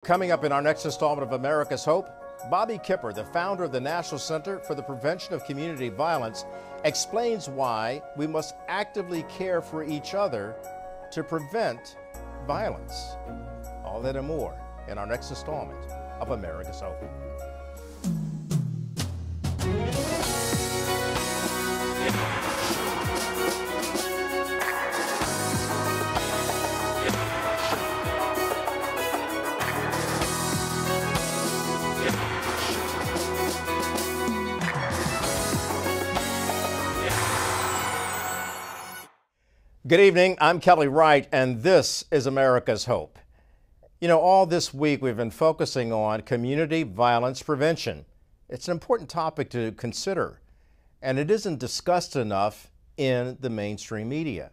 Coming up in our next installment of America's Hope, Bobby Kipper, the founder of the National Center for the Prevention of Community Violence, explains why we must actively care for each other to prevent violence. All that and more in our next installment of America's Hope. Good evening, I'm Kelly Wright, and this is America's Hope. You know, all this week we've been focusing on community violence prevention. It's an important topic to consider, and it isn't discussed enough in the mainstream media.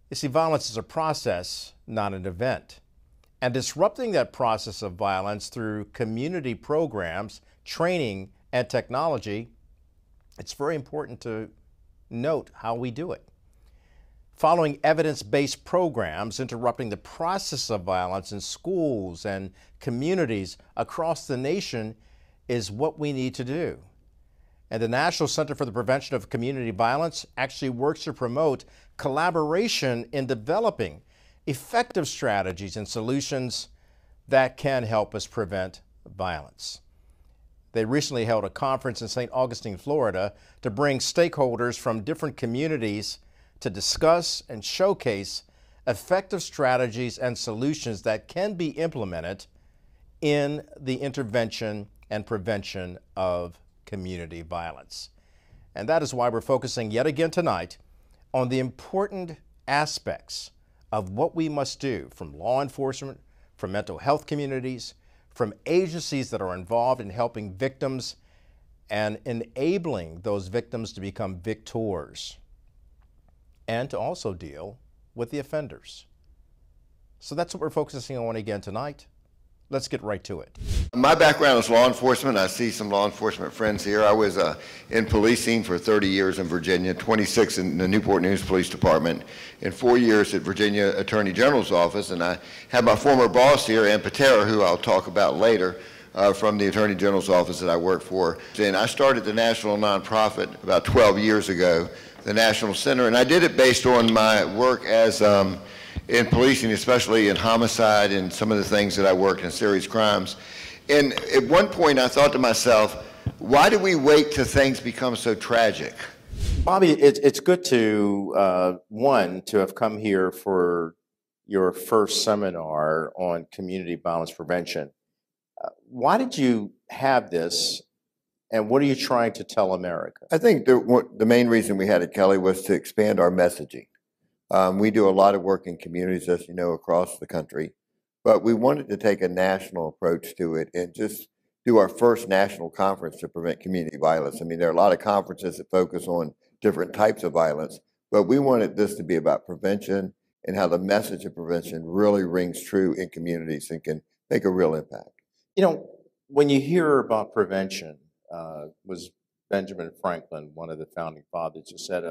You see, violence is a process, not an event. And disrupting that process of violence through community programs, training, and technology, it's very important to note how we do it. Following evidence-based programs interrupting the process of violence in schools and communities across the nation is what we need to do. And the National Center for the Prevention of Community Violence actually works to promote collaboration in developing effective strategies and solutions that can help us prevent violence. They recently held a conference in St. Augustine, Florida, to bring stakeholders from different communities to discuss and showcase effective strategies and solutions that can be implemented in the intervention and prevention of community violence. And that is why we're focusing yet again tonight on the important aspects of what we must do from law enforcement, from mental health communities, from agencies that are involved in helping victims and enabling those victims to become victors, and to also deal with the offenders. So that's what we're focusing on again tonight. Let's get right to it. My background is law enforcement. I see some law enforcement friends here. I was in policing for 30 years in Virginia, 26 in the Newport News Police Department, and 4 years at Virginia Attorney General's office. And I had my former boss here, Ann Patera, who I'll talk about later, from the Attorney General's office that I work for. And I started the national nonprofit about 12 years ago, the National Center, and I did it based on my work as in policing, especially in homicide and some of the things that I worked in serious crimes. And at one point I thought to myself, why do we wait till things become so tragic? Bobby, it's good to, to have come here for your first seminar on community violence prevention. Why did you have this? And what are you trying to tell America? I think the main reason we had it, Kelly, was to expand our messaging. We do a lot of work in communities, as you know, across the country, but we wanted to take a national approach to it and just do our first national conference to prevent community violence. I mean, there are a lot of conferences that focus on different types of violence, but we wanted this to be about prevention and how the message of prevention really rings true in communities and can make a real impact. You know, when you hear about prevention, was Benjamin Franklin, one of the founding fathers, who said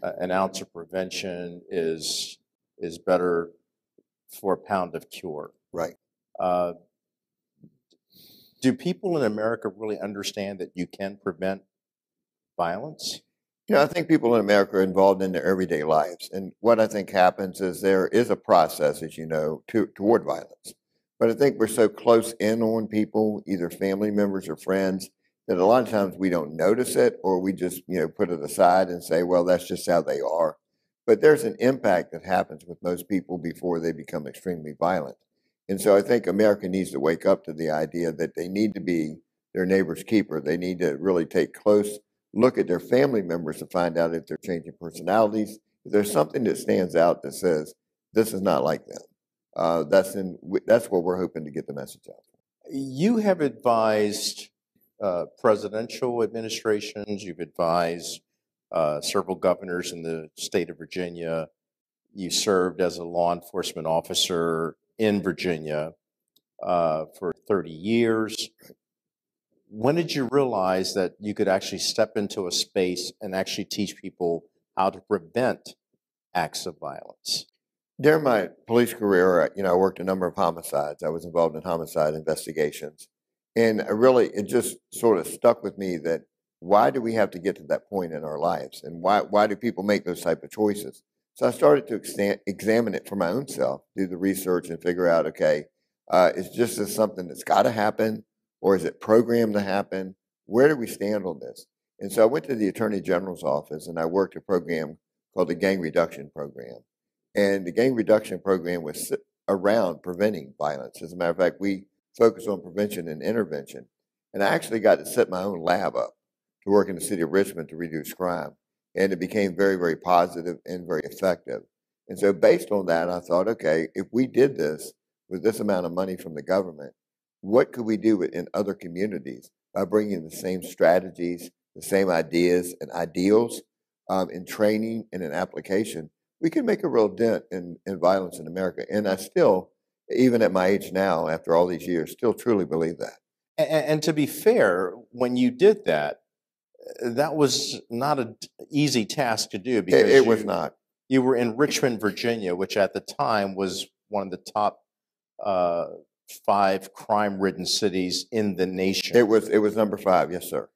an ounce of prevention is better for a pound of cure. Right. Do people in America really understand that you can prevent violence? You know, I think people in America are involved in their everyday lives. And what I think happens is there is a process, as you know, toward violence. But I think we're so close in on people, either family members or friends, that a lot of times we don't notice it, or we just, put it aside and say, well, that's just how they are. But there's an impact that happens with most people before they become extremely violent. And so I think America needs to wake up to the idea that they need to be their neighbor's keeper. They need to really take close look at their family members to find out if they're changing personalities. If there's something that stands out that says, this is not like them. That's what we're hoping to get the message out. You have advised presidential administrations, you've advised several governors in the state of Virginia. You served as a law enforcement officer in Virginia for 30 years. When did you realize that you could actually step into a space and actually teach people how to prevent acts of violence? During my police career, I worked a number of homicides. I was involved in homicide investigations. And it just sort of stuck with me that why do we have to get to that point in our lives? And why do people make those type of choices? So I started to examine it for my own self, do the research and figure out, okay, is just this something that's got to happen, or is it programmed to happen? Where do we stand on this? And so I went to the Attorney General's office and I worked a program called the Gang Reduction Program. And the gang reduction program was around preventing violence. As a matter of fact, we focus on prevention and intervention. And I actually got to set my own lab up to work in the city of Richmond to reduce crime. And it became very, very positive and very effective. And so based on that, I thought, okay, if we did this with this amount of money from the government, what could we do in other communities by bringing the same strategies, the same ideas and ideals in training and in application? We can make a real dent in violence in America. And I still, even at my age now, after all these years, still truly believe that. And to be fair, when you did that, that was not an easy task to do because It was not. You were in Richmond, Virginia, which at the time was one of the top 5 crime-ridden cities in the nation. It was number 5, yes, sir.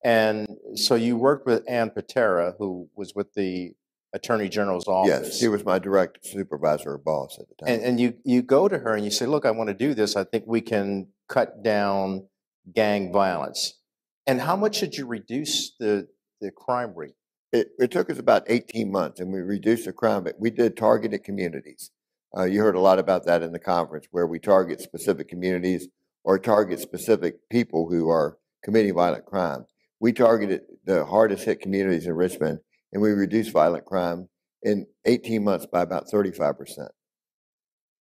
And so you worked with Ann Patera, who was with the Attorney General's office. Yes, she was my direct supervisor or boss at the time. And you go to her and you say, look, I want to do this. I think we can cut down gang violence. And how much did you reduce the crime rate? It took us about 18 months, and we reduced the crime. But we did targeted communities. You heard a lot about that in the conference, where we target specific communities or target specific people who are committing violent crime. We targeted the hardest hit communities in Richmond, and we reduced violent crime in 18 months by about 35%.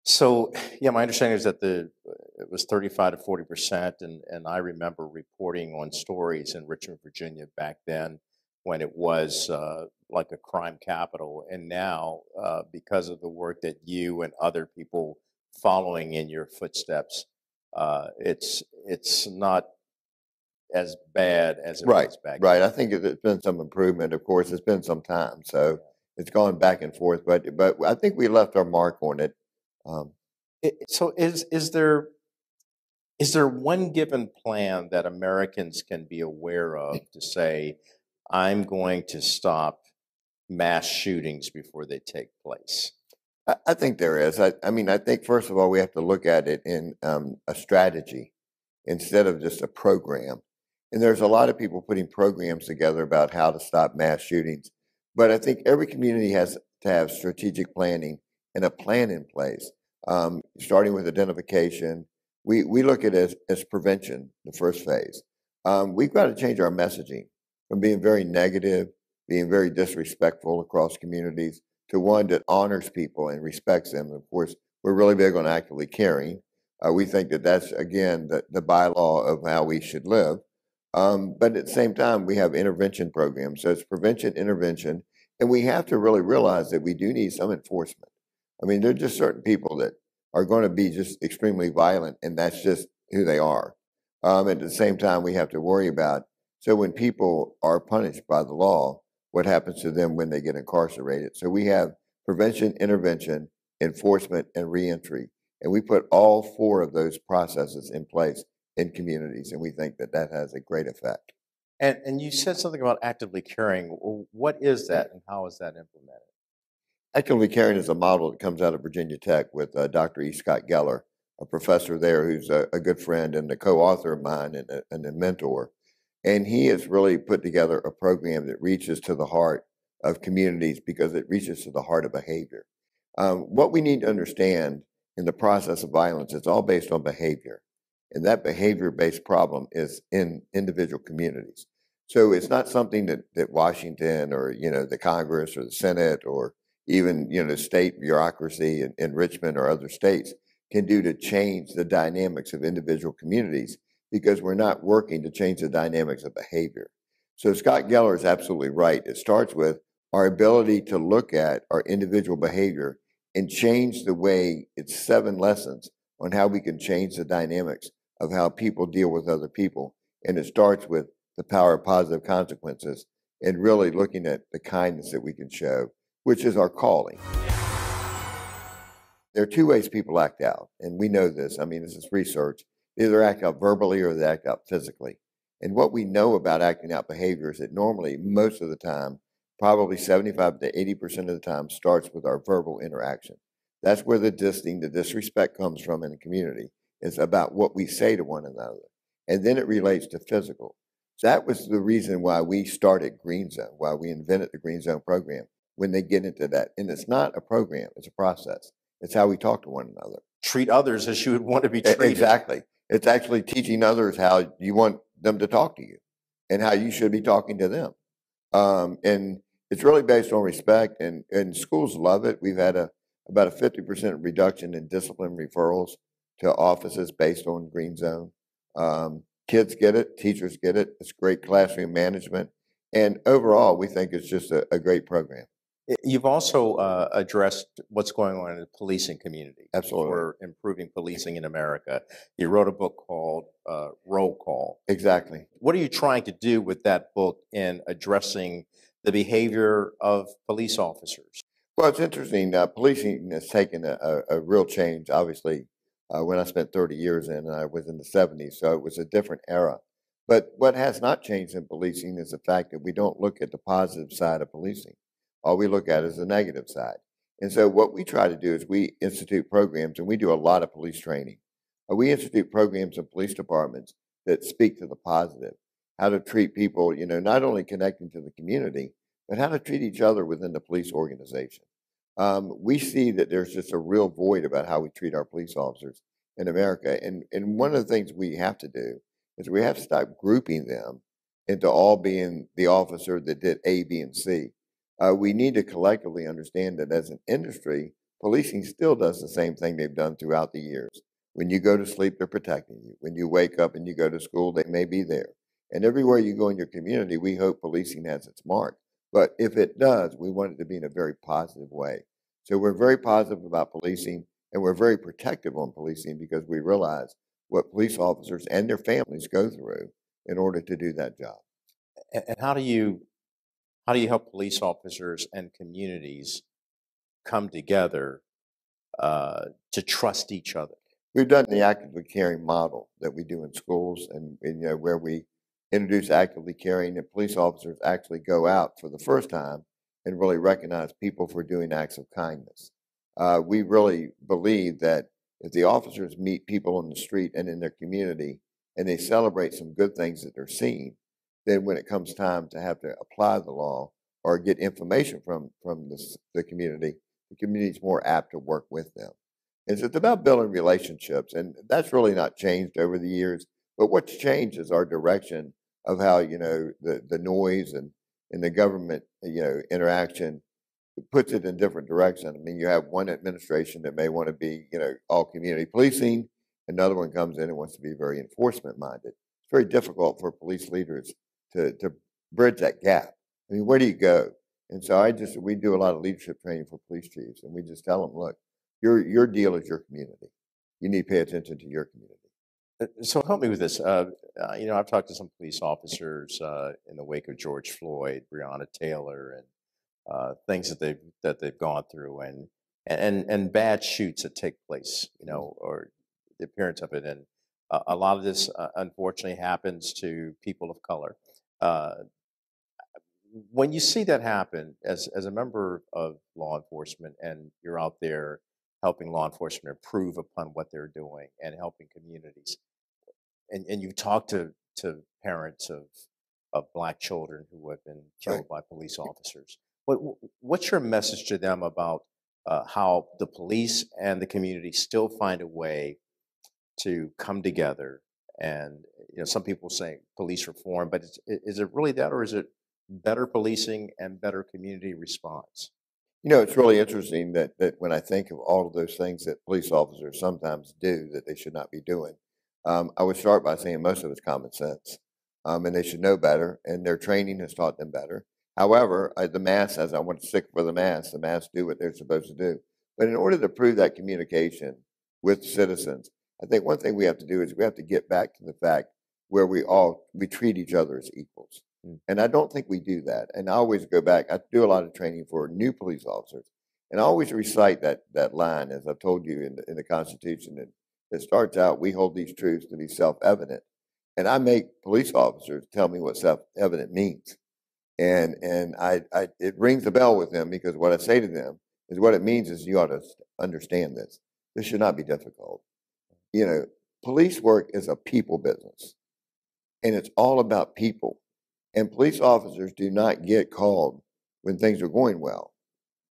So, yeah, my understanding is that it was 35 to 40%, and I remember reporting on stories in Richmond, Virginia back then when it was like a crime capital, and now because of the work that you and other people following in your footsteps, it's not as bad as it was back then. Right. I think there's been some improvement. Of course, it's been some time, so it's gone back and forth. But I think we left our mark on it. So is there one given plan that Americans can be aware of to say, I'm going to stop mass shootings before they take place? I think there is. I mean, I think first of all, we have to look at it in a strategy instead of just a program. And there's a lot of people putting programs together about how to stop mass shootings. But I think every community has to have strategic planning and a plan in place, starting with identification. We look at it as prevention, the first phase. We've got to change our messaging from being very negative, being very disrespectful across communities, to one that honors people and respects them. And of course, we're really big on actively caring. We think that that's, again, the bylaw of how we should live. But at the same time, we have intervention programs. So it's prevention, intervention, and we have to really realize that we do need some enforcement. I mean, there are just certain people that are going to be just extremely violent, and that's just who they are. At the same time, we have to worry about, so when people are punished by the law, what happens to them when they get incarcerated? So we have prevention, intervention, enforcement, and reentry. And we put all 4 of those processes in place in communities, and we think that that has a great effect. And you said something about actively caring. What is that, and how is that implemented? Actively caring is a model that comes out of Virginia Tech with Dr. E. Scott Geller, a professor there who's a good friend and a co-author of mine and a mentor. And he has really put together a program that reaches to the heart of communities because it reaches to the heart of behavior. What we need to understand in the process of violence, it's all based on behavior. And that behavior-based problem is in individual communities. So it's not something that Washington or, the Congress or the Senate or even, state bureaucracy in Richmond or other states can do to change the dynamics of individual communities, because we're not working to change the dynamics of behavior. So Scott Geller is absolutely right. It starts with our ability to look at our individual behavior and change the way. It's 7 lessons on how we can change the dynamics of how people deal with other people. And it starts with the power of positive consequences and really looking at the kindness that we can show, which is our calling. There are two ways people act out, and we know this. I mean, this is research. They either act out verbally or they act out physically. And what we know about acting out behavior is that normally, most of the time, probably 75 to 80% of the time, starts with our verbal interaction. That's where the dissing, the disrespect comes from in the community. It's about what we say to one another. And then it relates to physical. So that was the reason why we started Green Zone, why we invented the Green Zone program, when they get into that. And it's not a program, it's a process. It's how we talk to one another. Treat others as you would want to be treated. Exactly. It's actually teaching others how you want them to talk to you and how you should be talking to them. And it's really based on respect, and schools love it. We've had about a 50% reduction in discipline referrals to offices based on Green Zone. Kids get it, teachers get it. It's great classroom management. And overall, we think it's just a great program. You've also addressed what's going on in the policing community. Absolutely. For improving policing in America. You wrote a book called Roll Call. Exactly. What are you trying to do with that book in addressing the behavior of police officers? Well, it's interesting. Policing has taken a real change, obviously, when I spent 30 years in, and I was in the 70s, so it was a different era. But what has not changed in policing is the fact that we don't look at the positive side of policing. All we look at is the negative side. And so what we try to do is we institute programs, and we do a lot of police training. We institute programs in police departments that speak to the positive, how to treat people, not only connecting to the community, but how to treat each other within the police organization. We see that there's just a real void about how we treat our police officers in America. And one of the things we have to do is we have to stop grouping them into all being the officer that did A, B, and C. We need to collectively understand that as an industry, policing still does the same thing they've done throughout the years. When you go to sleep, they're protecting you. When you wake up and you go to school, they may be there. And everywhere you go in your community, we hope policing has its mark. But if it does, we want it to be in a very positive way. So we're very positive about policing, and we're very protective on policing because we realize what police officers and their families go through in order to do that job. And how do you help police officers and communities come together to trust each other? We've done the actively caring model that we do in schools, and where we introduce actively caring, and police officers actually go out for the first time and really recognize people for doing acts of kindness. We really believe that if the officers meet people on the street and in their community, and they celebrate some good things that they're seeing, then when it comes time to have to apply the law or get information from the community is more apt to work with them. And so it's about building relationships, and that's really not changed over the years. But what's changed is our direction of how the noise and the government interaction puts it in different direction. I mean, you have one administration that may want to be all community policing, another one comes in and wants to be very enforcement minded. It's very difficult for police leaders to bridge that gap. I mean, where do you go? And so we do a lot of leadership training for police chiefs, and we just tell them, look, your deal is your community. You need to pay attention to your community. So help me with this. I've talked to some police officers in the wake of George Floyd, Breonna Taylor, and things that they've gone through, and bad shoots that take place, or the appearance of it. And a lot of this, unfortunately, happens to people of color. When you see that happen, as a member of law enforcement, and you're out there helping law enforcement improve upon what they're doing and helping communities, and you talk to parents of Black children who have been killed by police officers, what's your message to them about how the police and the community still find a way to come together? And some people say police reform, but is it really that, or is it better policing and better community response? It's really interesting that when I think of all of those things that police officers sometimes do that they should not be doing, I would start by saying most of it's common sense, and they should know better, and their training has taught them better. However, the mass, as I want to stick with the mass do what they're supposed to do. But in order to prove that communication with citizens, I think one thing we have to do is we have to get back to the fact where we treat each other as equals. And I don't think we do that. And I always go back. I do a lot of training for new police officers. And I always recite that line, as I've told you in the Constitution. And it starts out, we hold these truths to be self-evident. And I make police officers tell me what self-evident means. And it rings a bell with them, because what I say to them is, what it means is, you ought to understand this. This should not be difficult. You know, police work is a people business, and it's all about people. And police officers do not get called when things are going well.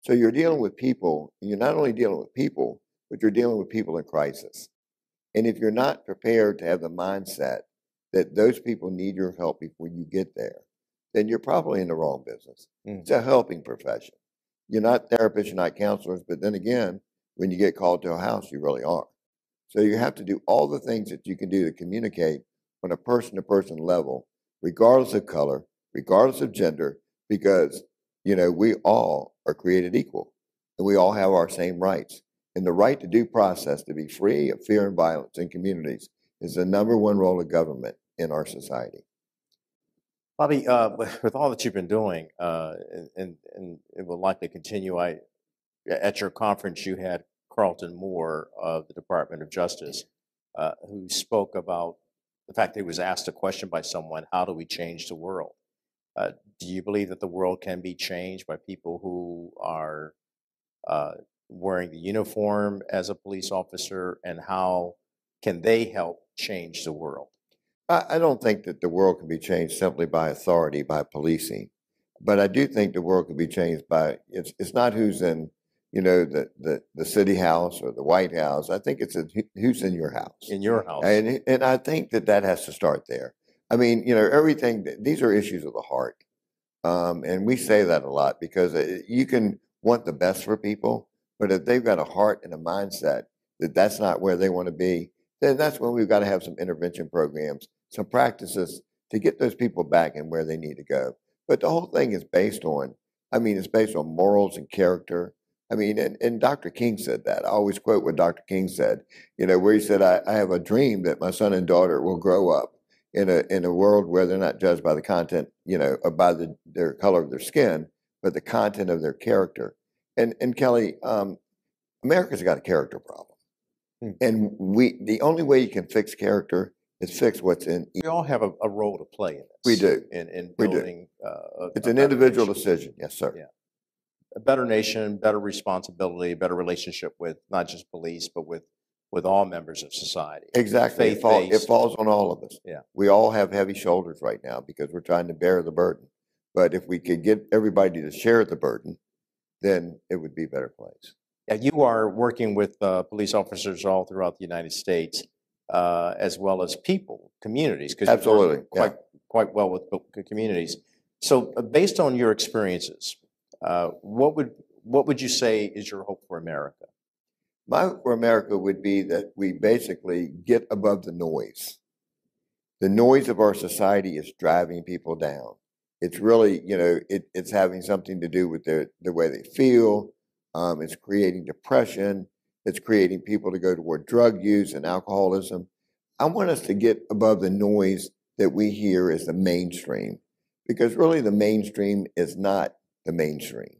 So you're dealing with people, and you're not only dealing with people, but you're dealing with people in crisis. And if you're not prepared to have the mindset that those people need your help before you get there, then you're probably in the wrong business. It's a helping profession. You're not therapists, you're not counselors, but then again, when you get called to a house, you really are. So you have to do all the things that you can do to communicate on a person-to-person level, regardless of color, regardless of gender, because, you know, we all are created equal, and we all have our same rights. And the right to due process, to be free of fear and violence in communities, is the #1 role of government in our society. Bobby, with all that you've been doing, and it will likely continue, at your conference you had Carlton Moore of the Department of Justice, who spoke about the fact that he was asked a question by someone: how do we change the world? Do you believe that the world can be changed by people who are wearing the uniform as a police officer, and how can they help change the world? I don't think that the world can be changed simply by authority, by policing, but I do think the world can be changed by, it's not who's in, you know, the city house or the White House. I think it's who's in your house. In your house. And I think that has to start there. I mean, you know, everything, these are issues of the heart. And we say that a lot, because you can want the best for people, but if they've got a heart and a mindset that that's not where they want to be, then that's when we've got to have some intervention programs, some practices to get those people back in where they need to go. But the whole thing is based on, I mean, it's based on morals and character. I mean, and Dr. King said that. I always quote what Dr. King said, you know, where he said, I have a dream that my son and daughter will grow up in a world where they're not judged by the content, you know, or by their color of their skin, but the content of their character. And Kelly, America's got a character problem. And the only way you can fix character is fix what's in. We all have a role to play in this. We do. In We do. building. It's an individual decision. Yes, sir. Yeah. A better nation, better responsibility, better relationship with not just police, but with all members of society. Exactly. It falls on all of us. Yeah. We all have heavy shoulders right now because we're trying to bear the burden. But if we could get everybody to share the burden, then it would be a better place. Yeah, you are working with police officers all throughout the United States, as well as people, communities. Absolutely. Quite well with communities. So based on your experiences, what would you say is your hope for America? My hope for America would be that we basically get above the noise. The noise of our society is driving people down. It's really, you know, it's having something to do with the way they feel. It's creating depression. It's creating people to go toward drug use and alcoholism. I want us to get above the noise that we hear as the mainstream, because really the mainstream is not the mainstream.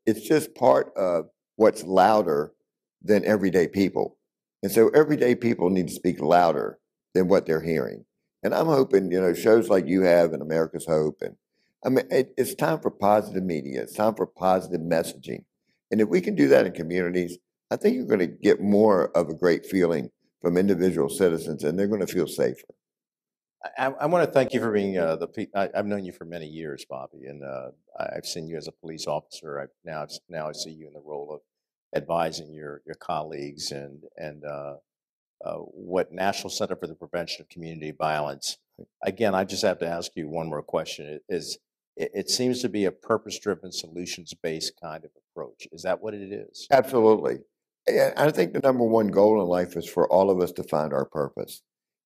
It's just part of what's louder than everyday people. And so everyday people need to speak louder than what they're hearing. And I'm hoping, you know, shows like you have in America's Hope, and I mean, it's time for positive media. It's time for positive messaging. And if we can do that in communities, I think you're going to get more of a great feeling from individual citizens, and they're going to feel safer. I want to thank you for being I've known you for many years, Bobby, and I've seen you as a police officer. Now I see you in the role of advising your colleagues and what National Center for the Prevention of Community Violence. Again, I just have to ask you one more question. It seems to be a purpose-driven, solutions-based kind of approach. Is that what it is? Absolutely. I think the #1 goal in life is for all of us to find our purpose.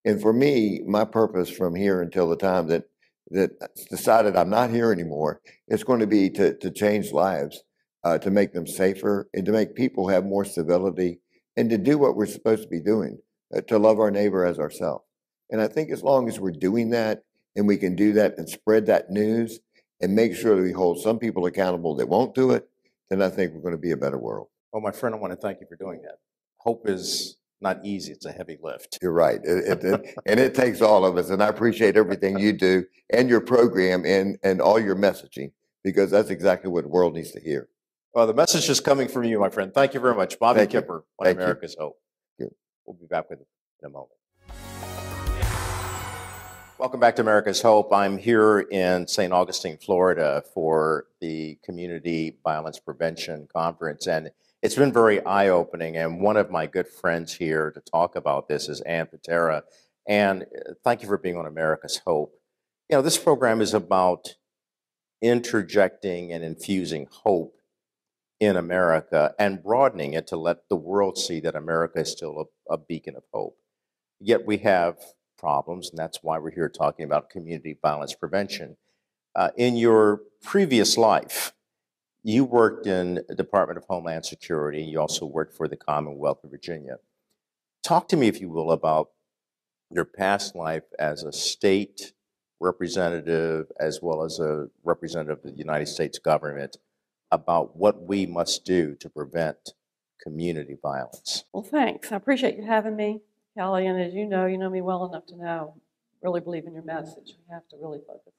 And for me, my purpose from here until the time that it's decided I'm not here anymore, it's going to be to change lives, to make them safer, and to make people have more civility, and to do what we're supposed to be doing, to love our neighbor as ourselves. And I think as long as we're doing that, and we can do that and spread that news, and make sure that we hold some people accountable that won't do it, then I think we're going to be a better world. Well, my friend, I want to thank you for doing that. Hope is not easy. It's a heavy lift. You're right. And it takes all of us. And I appreciate everything you do and your program and all your messaging, because that's exactly what the world needs to hear. Well, the message is coming from you, my friend. Thank you very much. Bobby Thank you. Kipper on Thank you. America's Hope. Good. We'll be back with you in a moment. Welcome back to America's Hope. I'm here in St. Augustine, Florida for the Community Violence Prevention Conference, and it's been very eye-opening. And one of my good friends here to talk about this is Ann Patera. And thank you for being on America's Hope. You know, this program is about interjecting and infusing hope in America and broadening it to let the world see that America is still a beacon of hope. Yet we have problems, and that's why we're here talking about community violence prevention. In your previous life, you worked in the Department of Homeland Security. You also worked for the Commonwealth of Virginia. Talk to me, if you will, about your past life as a state representative as well as a representative of the United States government about what we must do to prevent community violence. Well, thanks. I appreciate you having me, Kelly. And as you know me well enough to know, really believe in your message. We have to really focus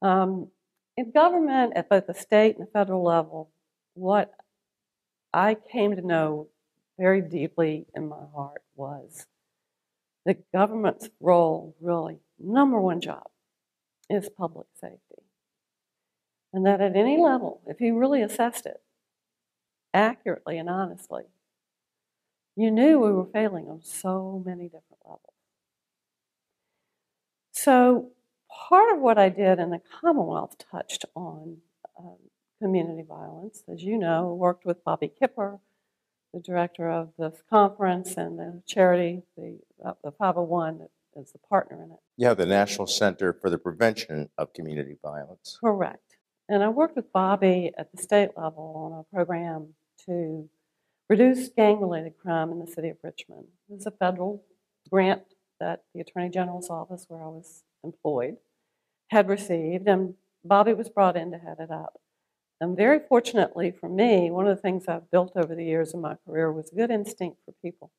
on hope. In government, at both the state and the federal level, what I came to know very deeply in my heart was the government's role, really, number one job, is public safety. And that at any level, if you really assessed it accurately and honestly, you knew we were failing on so many different levels. So part of what I did in the Commonwealth touched on community violence. As you know, I worked with Bobby Kipper, the director of this conference, and the charity, the 501, that is the partner in it. You have the National Center for the Prevention of Community Violence. Correct. And I worked with Bobby at the state level on a program to reduce gang-related crime in the city of Richmond. It was a federal grant that the Attorney General's office, where I was employed, had received, and Bobby was brought in to head it up. And very fortunately for me, one of the things I've built over the years in my career was a good instinct for people.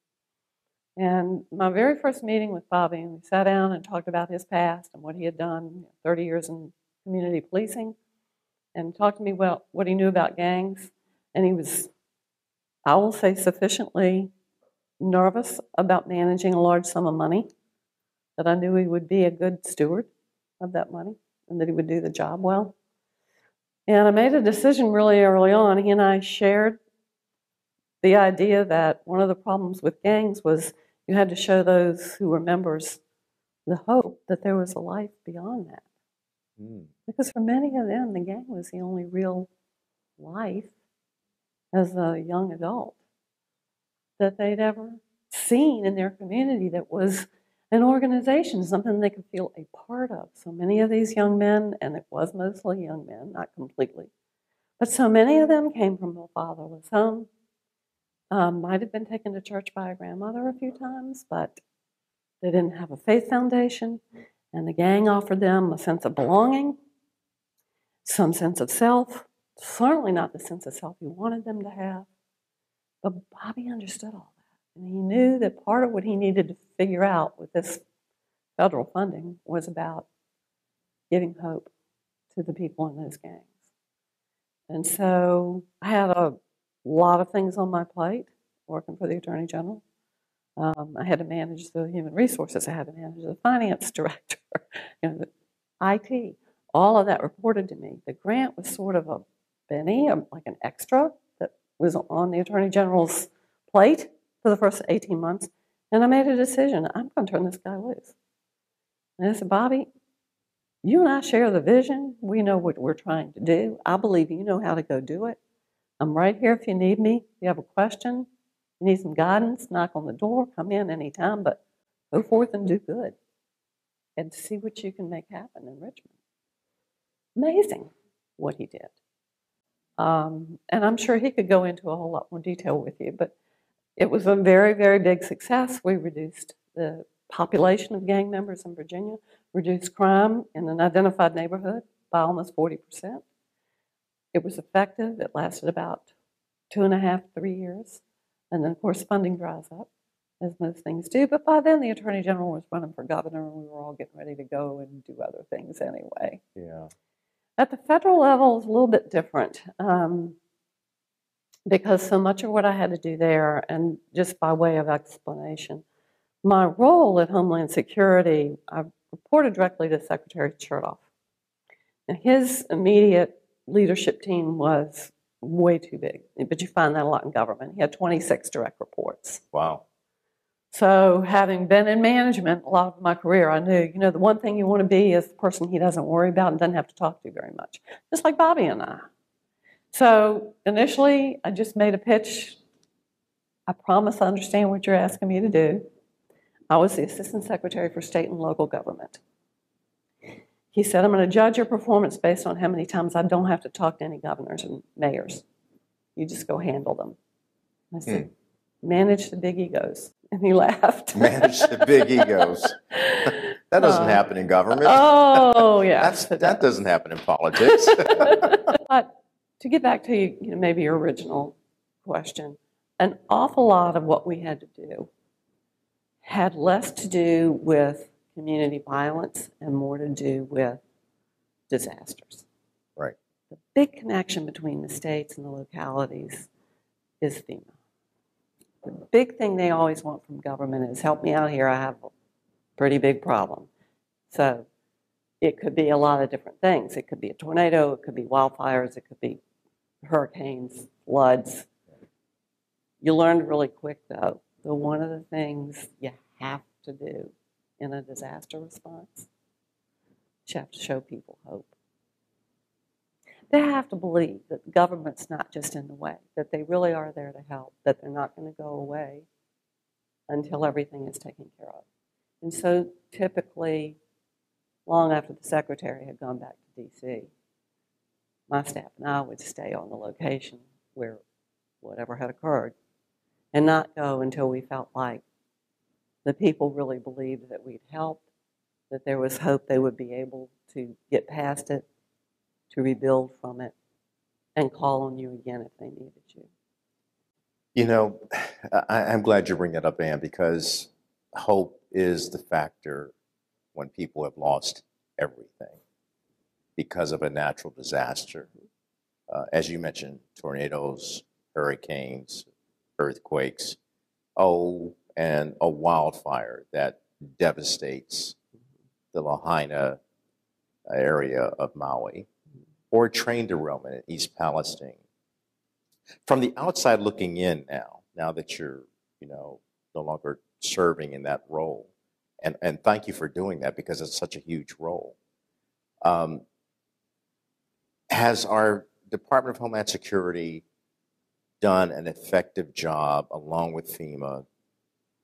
And my very first meeting with Bobby, and we sat down and talked about his past and what he had done, 30 years in community policing, and talked to me about what he knew about gangs. And he was, I will say, sufficiently nervous about managing a large sum of money that I knew he would be a good steward of that money and that he would do the job well. And I made a decision really early on. He and I shared the idea that one of the problems with gangs was you had to show those who were members the hope that there was a life beyond that. Because for many of them, the gang was the only real life as a young adult that they'd ever seen in their community that was an organization, something they could feel a part of. So many of these young men, and it was mostly young men, not completely, but so many of them came from a fatherless home, might have been taken to church by a grandmother a few times, but they didn't have a faith foundation, and the gang offered them a sense of belonging, some sense of self, certainly not the sense of self he wanted them to have. But Bobby understood all that, and he knew that part of what he needed to figure out with this federal funding was about giving hope to the people in those gangs. And so I had a lot of things on my plate working for the Attorney General. I had to manage the human resources. I had to manage the finance director, the IT. All of that reported to me. The grant was sort of a penny, like an extra that was on the Attorney General's plate for the first 18 months. And I made a decision. I'm going to turn this guy loose. And I said, Bobby, you and I share the vision. We know what we're trying to do. I believe you know how to go do it. I'm right here if you need me. If you have a question, you need some guidance, knock on the door, come in anytime, but go forth and do good and see what you can make happen in Richmond. Amazing what he did. And I'm sure he could go into a whole lot more detail with you, but it was a very, very big success. We reduced the population of gang members in Virginia, reduced crime in an identified neighborhood by almost 40%. It was effective. It lasted about 2.5, 3 years. And then, of course, funding dries up, as most things do. But by then, the Attorney General was running for governor, and we were all getting ready to go and do other things anyway. Yeah. At the federal level, it's a little bit different because so much of what I had to do there, and just by way of explanation, my role at Homeland Security, I reported directly to Secretary Chertoff. And his immediate leadership team was way too big, but you find that a lot in government. He had 26 direct reports. Wow. So having been in management a lot of my career, I knew, the one thing you want to be is the person he doesn't worry about and doesn't have to talk to very much, just like Bobby and I. So initially, I just made a pitch. I promise I understand what you're asking me to do. I was the Assistant Secretary for State and Local Government. He said, I'm going to judge your performance based on how many times I don't have to talk to any governors and mayors. You just go handle them. I said, manage the big egos. And he laughed. Manage the big egos. That doesn't happen in government. Oh, yeah. That doesn't happen in politics. But to get back to maybe your original question, an awful lot of what we had to do had less to do with community violence and more to do with disasters. Right. The big connection between the states and the localities is FEMA. The big thing they always want from government is, help me out here, I have a pretty big problem. So it could be a lot of different things. It could be a tornado, it could be wildfires, it could be hurricanes, floods. You learned really quick, though, that one of the things you have to do in a disaster response, you have to show people hope. They have to believe that the government's not just in the way, that they really are there to help, that they're not going to go away until everything is taken care of. And so typically, long after the secretary had gone back to D.C., my staff and I would stay on the location where whatever had occurred and not go until we felt like the people really believed that we'd helped, that there was hope they would be able to get past it, to rebuild from it, and call on you again if they needed you. I'm glad you bring that up, Ann, because hope is the factor when people have lost everything because of a natural disaster. As you mentioned, tornadoes, hurricanes, earthquakes, and a wildfire that devastates the Lahaina area of Maui, or a train derailment in East Palestine. From the outside looking in now that you're, no longer serving in that role, and thank you for doing that because it's such a huge role. Has our Department of Homeland Security done an effective job, along with FEMA,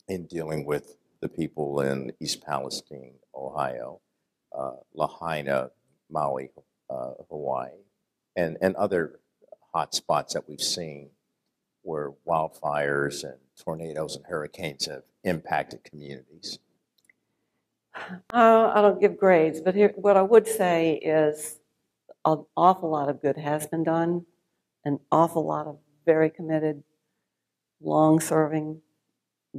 in dealing with the people in East Palestine, Ohio, Lahaina, Maui, Hawaii, and other hot spots that we've seen where wildfires and tornadoes and hurricanes have impacted communities? I don't give grades, but what I would say is an awful lot of good has been done. An awful lot of very committed, long-serving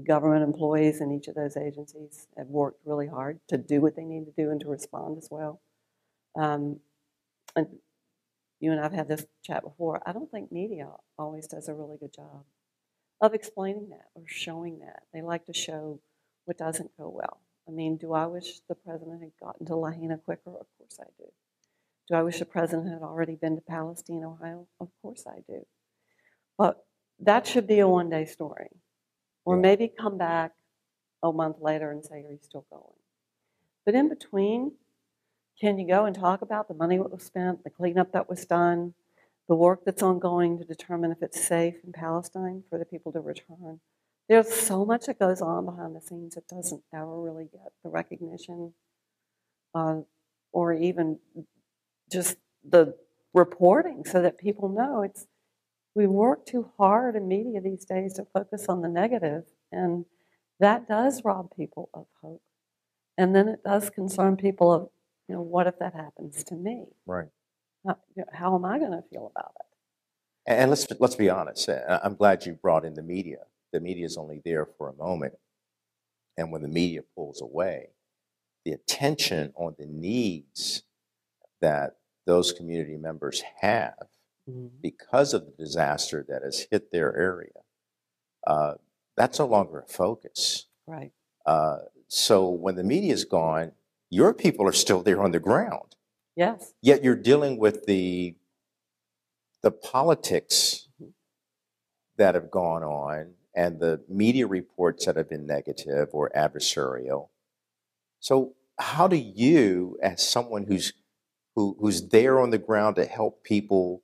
government employees in each of those agencies have worked really hard to do what they need to do and to respond as well. And you and I have had this chat before. I don't think media always does a really good job of explaining that or showing that. They like to show what doesn't go well. I mean, do I wish the president had gotten to Lahaina quicker? Of course I do. Do I wish the president had already been to Palestine, Ohio? Of course I do. But that should be a one-day story. Or maybe come back a month later and say, are you still going? But in between, can you go and talk about the money that was spent, the cleanup that was done, the work that's ongoing to determine if it's safe in Palestine for the people to return? There's so much that goes on behind the scenes that doesn't ever really get the recognition or even just the reporting so that people know. We work too hard in media these days to focus on the negative, and that does rob people of hope. And then it does concern people of, what if that happens to me? Right. How am I going to feel about it? And let's be honest. I'm glad you brought in the media. The media is only there for a moment, and when the media pulls away, the attention on the needs that those community members have because of the disaster that has hit their area, that's no longer a focus. Right. So when the media is gone, your people are still there on the ground. Yes. Yet you're dealing with the politics that have gone on and the media reports that have been negative or adversarial. So how do you, as someone who's there on the ground to help people,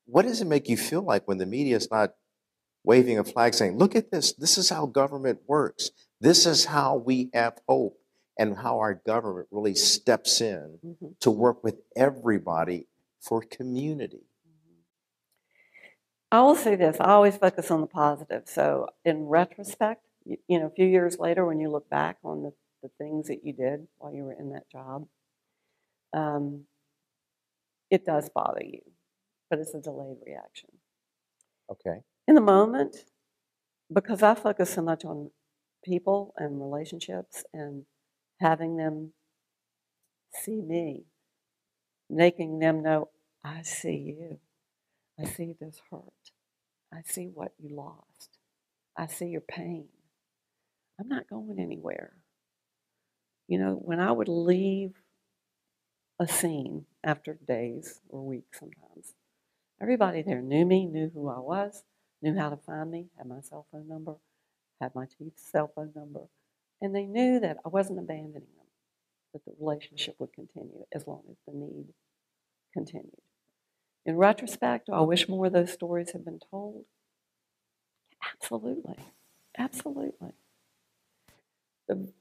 what does it make you feel like when the media is not waving a flag saying, look at this, this is how government works, this is how we have hope, and how our government really steps in to work with everybody for community? I will say this, I always focus on the positive. So in retrospect, a few years later, when you look back on the things that you did while you were in that job, it does bother you, but it's a delayed reaction. Okay. In the moment, because I focus so much on people and relationships and having them see me, making them know, I see you. I see this hurt. I see what you lost. I see your pain. I'm not going anywhere. When I would leave a scene after days or weeks sometimes, everybody there knew me, knew who I was, knew how to find me, had my cell phone number, had my chief's cell phone number, and they knew that I wasn't abandoning them, that the relationship would continue as long as the need continued. In retrospect, do I wish more of those stories had been told? Absolutely. Absolutely. The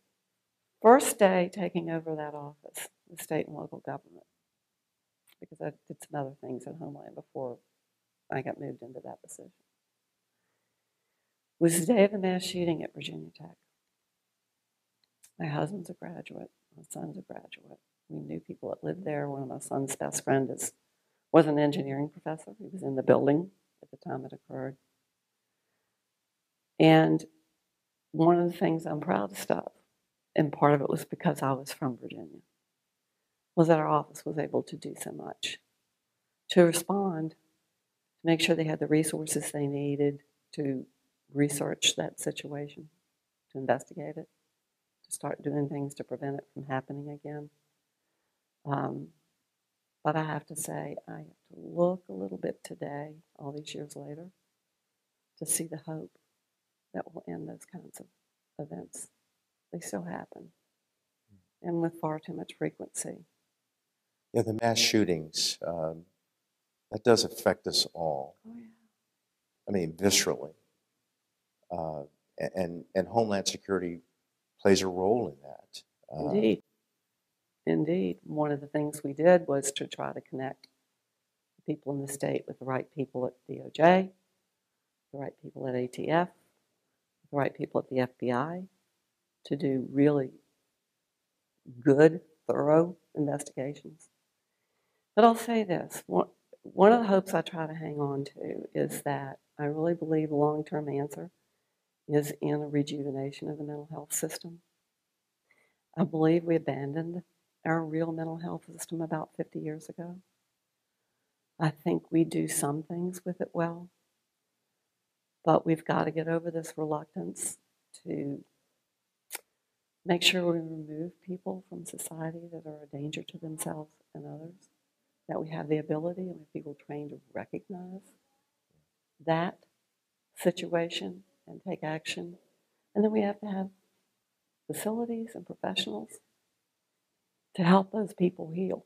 first day taking over that office, the state and local government, because I did some other things at Homeland before I got moved into that position, was the day of the mass shooting at Virginia Tech. My husband's a graduate. My son's a graduate. We knew people that lived there. One of my son's best friends was an engineering professor. He was in the building at the time it occurred. And one of the things I'm proudest of, and part of it was because I was from Virginia, was that our office was able to do so much to respond, to make sure they had the resources they needed to research that situation, to investigate it, to start doing things to prevent it from happening again. But I have to say, I have to look a little bit today, all these years later, to see the hope that will end those kinds of events. They still happen, and with far too much frequency. Yeah, the mass shootings, that does affect us all. Oh, yeah. I mean, viscerally. And Homeland Security plays a role in that. Indeed. Indeed. One of the things we did was to try to connect the people in the state with the right people at DOJ, the right people at ATF, the right people at the FBI to do really good, thorough investigations. But I'll say this, one of the hopes I try to hang on to is that I really believe the long-term answer is in a rejuvenation of the mental health system. I believe we abandoned our real mental health system about 50 years ago. I think we do some things with it well, but we've got to get over this reluctance to make sure we remove people from society that are a danger to themselves and others, that we have the ability and we have people trained to recognize that situation and take action. And then we have to have facilities and professionals to help those people heal.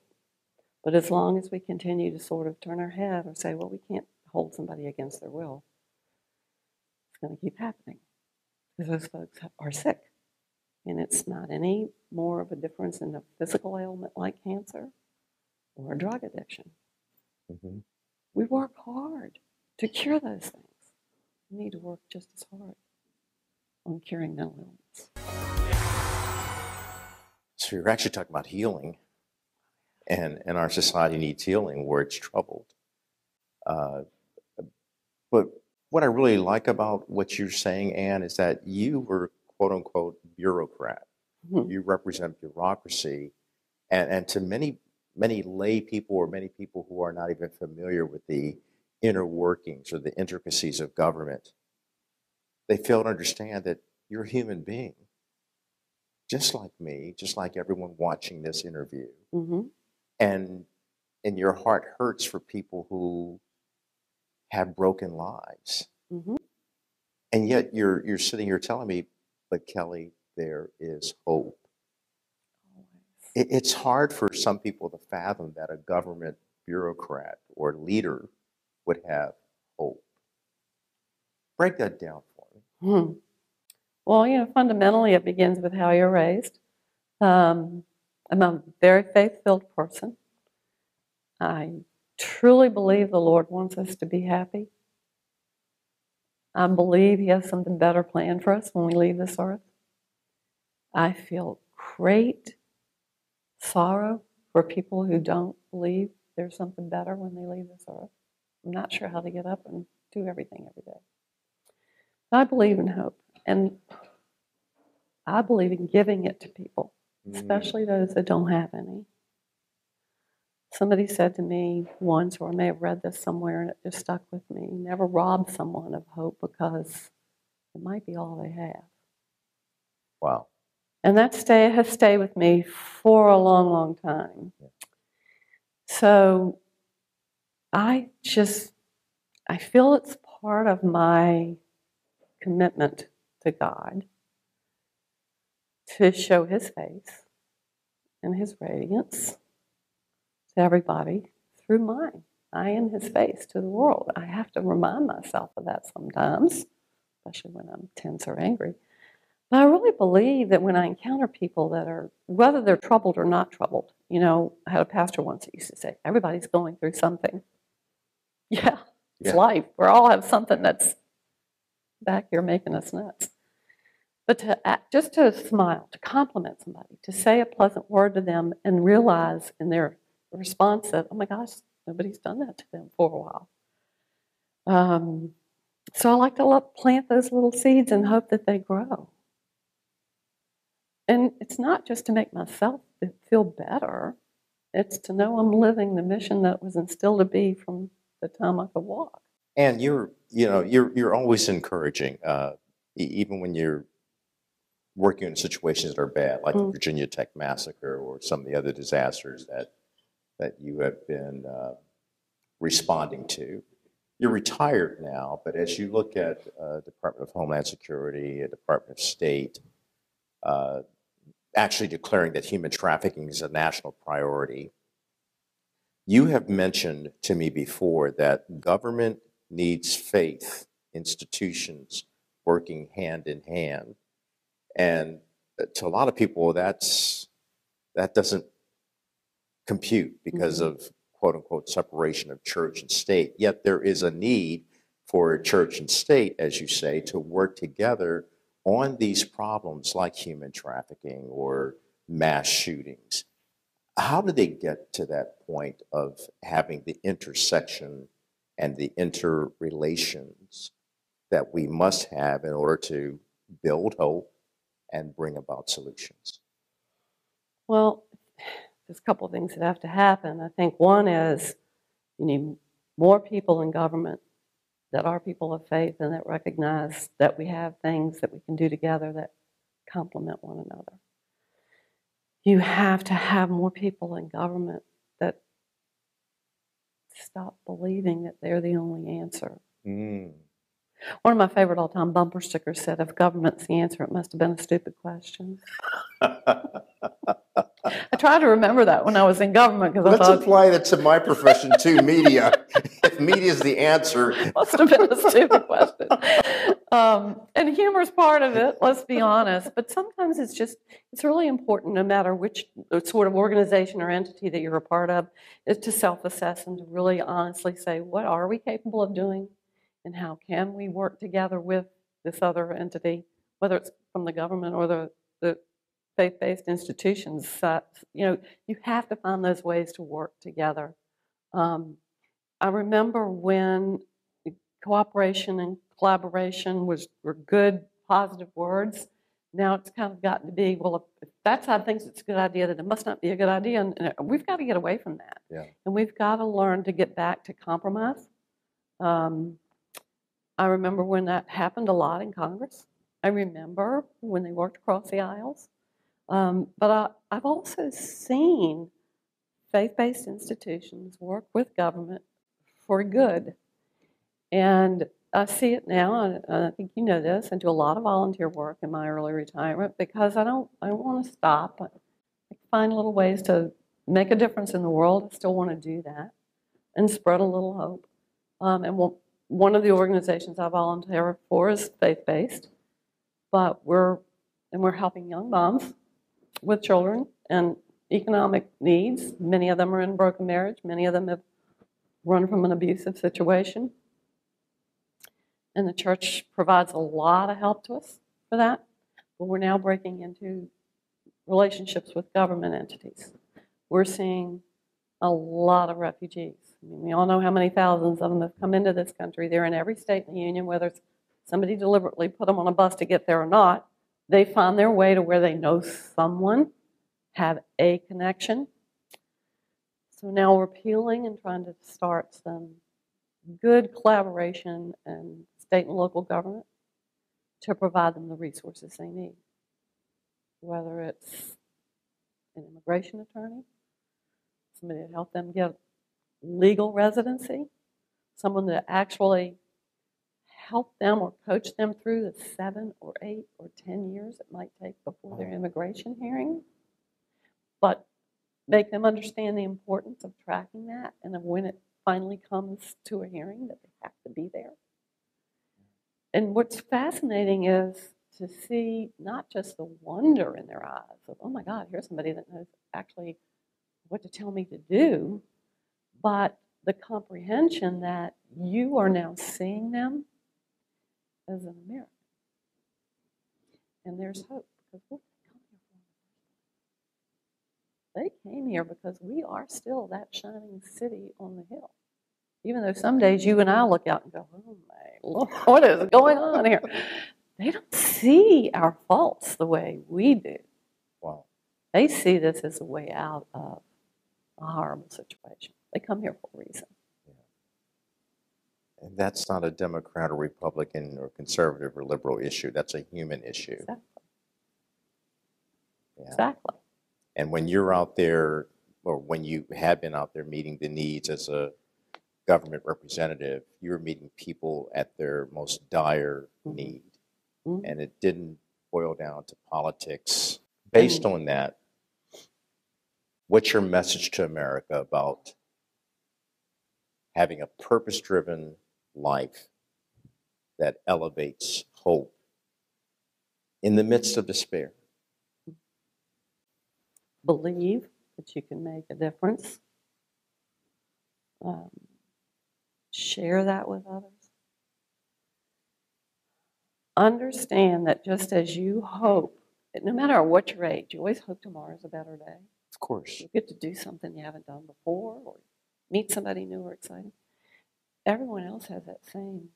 But as long as we continue to sort of turn our head or say, well, we can't hold somebody against their will, it's going to keep happening because those folks are sick. And it's not any more of a difference in a physical ailment like cancer or a drug addiction. Mm-hmm. We work hard to cure those things. We need to work just as hard on curing mental illness. So you're actually talking about healing. and our society needs healing where it's troubled. Uh, but what I really like about what you're saying, Anne, is that you were quote unquote bureaucrat. Mhm. You represent bureaucracy, and to many lay people or many people who are not even familiar with the inner workings or the intricacies of government, they fail to understand that you're a human being, just like me, just like everyone watching this interview. Mhm. And your heart hurts for people who have broken lives. Mhm. And yet you're sitting here telling me, but Kelly, there is hope. It's hard for some people to fathom that a government bureaucrat or leader would have hope. Break that down for me. Mhm. Well, fundamentally, it begins with how you're raised. I'm a very faith-filled person. I truly believe the Lord wants us to be happy. I believe He has something better planned for us when we leave this earth. I feel great sorrow for people who don't believe there's something better when they leave this earth. I'm not sure how to get up and do everything every day. I believe in hope, and I believe in giving it to people, especially those that don't have any. Somebody said to me once, or I may have read this somewhere, and it just stuck with me, never rob someone of hope because it might be all they have. Wow. And that has stayed with me for a long, long time. Yeah. So I feel it's part of my commitment to God to show His face and His radiance to everybody through mine. I am His face to the world. I have to remind myself of that sometimes, especially when I'm tense or angry. But I really believe that when I encounter people that are, whether they're troubled or not troubled, I had a pastor once that used to say, everybody's going through something. Yeah, it's life. We all have something that's back here making us nuts. But just to smile, to compliment somebody, to say a pleasant word to them and realize in their response that, oh my gosh, nobody's done that to them for a while. So I like to plant those little seeds and hope that they grow. And it's not just to make myself feel better. It's to know I'm living the mission that was instilled to be from the time I could walk. And you're always encouraging, even when you're working in situations that are bad, like the Virginia Tech massacre or some of the other disasters that you have been responding to. You're retired now, but as you look at Department of Homeland Security, Department of State, actually declaring that human trafficking is a national priority, you have mentioned to me before that government needs faith, institutions working hand in hand. And to a lot of people, that doesn't compute because of quote unquote separation of church and state. Yet there is a need for church and state, as you say, to work together on these problems like human trafficking or mass shootings. How do they get to that point of having the intersection and the interrelations that we must have in order to build hope and bring about solutions? Well, there's a couple of things that have to happen. I think one is you need more people in government that are people of faith and that recognize that we have things that we can do together that complement one another. You have to have more people in government that stop believing that they're the only answer. One of my favorite all-time bumper stickers said, if government's the answer, it must have been a stupid question. I tried to remember that when I was in government because I thought... Let's apply that to my profession too, media. If media is the answer... Must have been a stupid question. And humor's part of it, let's be honest. But sometimes it's really important, no matter which sort of organization or entity that you're a part of, is to self-assess and to really honestly say, what are we capable of doing? And how can we work together with this other entity, whether it's from the government or the faith-based institutions, you have to find those ways to work together. I remember when cooperation and collaboration were good, positive words. Now it's kind of gotten to be, well, if that side thinks it's a good idea, then it must not be a good idea. And we've got to get away from that. Yeah. And we've got to learn to get back to compromise. I remember when that happened a lot in Congress. I remember when they worked across the aisles. But I've also seen faith-based institutions work with government for good. And I see it now, and I think you know this. I do a lot of volunteer work in my early retirement because I don't want to stop. I find little ways to make a difference in the world. I still want to do that and spread a little hope. And one of the organizations I volunteer for is faith-based, but we're helping young moms with children and economic needs. Many of them are in broken marriage. Many of them have run from an abusive situation. And the church provides a lot of help to us for that. But we're now breaking into relationships with government entities. We're seeing a lot of refugees. I mean, we all know how many thousands of them have come into this country. They're in every state in the union, whether it's somebody deliberately put them on a bus to get there or not. They find their way to where they know someone, have a connection. So now we're appealing and trying to start some good collaboration and state and local government to provide them the resources they need. Whether it's an immigration attorney, somebody to help them get legal residency, someone to actually help them or coach them through the 7 or 8 or 10 years it might take before their immigration hearing, but make them understand the importance of tracking that, and then when it finally comes to a hearing that they have to be there. And what's fascinating is to see not just the wonder in their eyes of, oh my God, here's somebody that knows actually what to tell me to do, but the comprehension that you are now seeing them as an American. And there's hope, because what did they come here for? They came here because we are still that shining city on the hill. Even though some days you and I look out and go, oh my Lord, what is going on here? They don't see our faults the way we do. Wow. They see this as a way out of a horrible situation. They come here for a reason. Yeah. And that's not a Democrat or Republican or conservative or liberal issue. That's a human issue. Exactly. Yeah. Exactly. And when you're out there, or when you have been out there meeting the needs as a government representative, you're meeting people at their most dire need. Mm-hmm. And it didn't boil down to politics. Based on that, what's your message to America about having a purpose-driven life that elevates hope in the midst of despair? Believe that you can make a difference. Share that with others. Understand that just as you hope, no matter what your age, you always hope tomorrow's a better day. Of course. You get to do something you haven't done before, or meet somebody new or exciting. Everyone else has that same.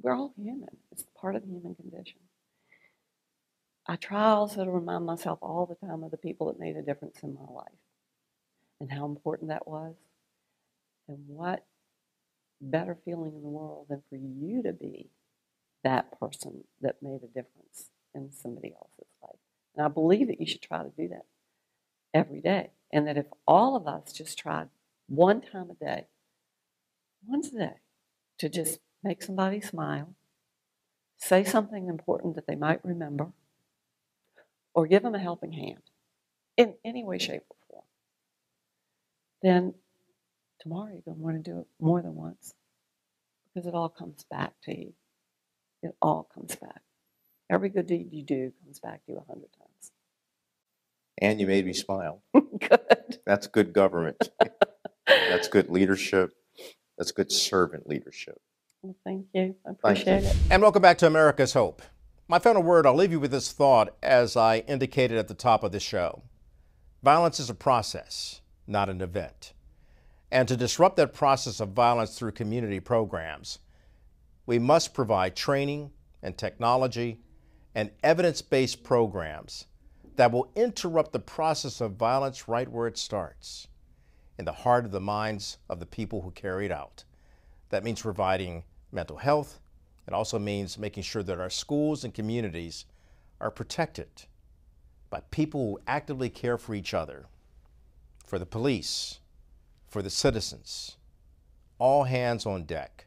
We're all human. It's part of the human condition. I try also to remind myself all the time of the people that made a difference in my life and how important that was, and what better feeling in the world than for you to be that person that made a difference in somebody else's life. And I believe that you should try to do that every day. And that if all of us just tried one time a day, once a day, to just make somebody smile, say something important that they might remember, or give them a helping hand in any way, shape, or form, then tomorrow you're going to want to do it more than once, because it all comes back to you. It all comes back. Every good deed you do comes back to you 100 times. And you made me smile. Good. That's good government. That's good leadership. That's good servant leadership. Well, thank you. I appreciate it. And welcome back to America's Hope. My final word, I'll leave you with this thought as I indicated at the top of the show. Violence is a process, not an event. And to disrupt that process of violence through community programs, we must provide training and technology and evidence-based programs that will interrupt the process of violence right where it starts, in the heart of the minds of the people who carry it out. That means providing mental health. It also means making sure that our schools and communities are protected by people who actively care for each other, for the police, for the citizens, all hands on deck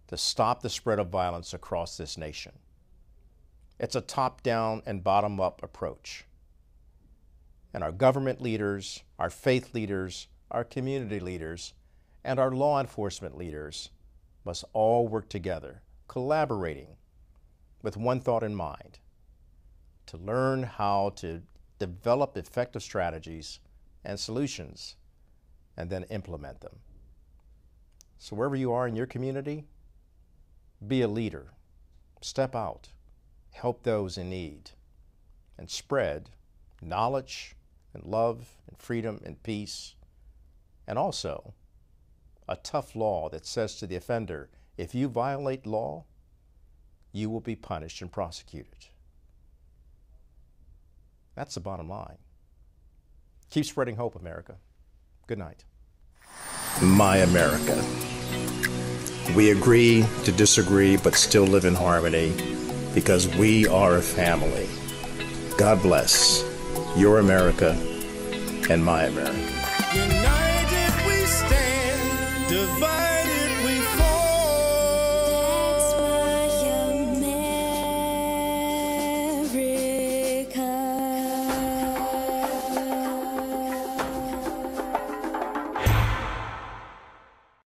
to stop the spread of violence across this nation. It's a top-down and bottom-up approach. And our government leaders, our faith leaders, our community leaders, and our law enforcement leaders must all work together, collaborating with one thought in mind: to learn how to develop effective strategies and solutions and then implement them. So wherever you are in your community, be a leader, step out, help those in need, and spread knowledge and love and freedom and peace, and also a tough law that says to the offender, if you violate law, you will be punished and prosecuted. That's the bottom line. Keep spreading hope, America. Good night. My America. We agree to disagree, but still live in harmony because we are a family. God bless your America and my America.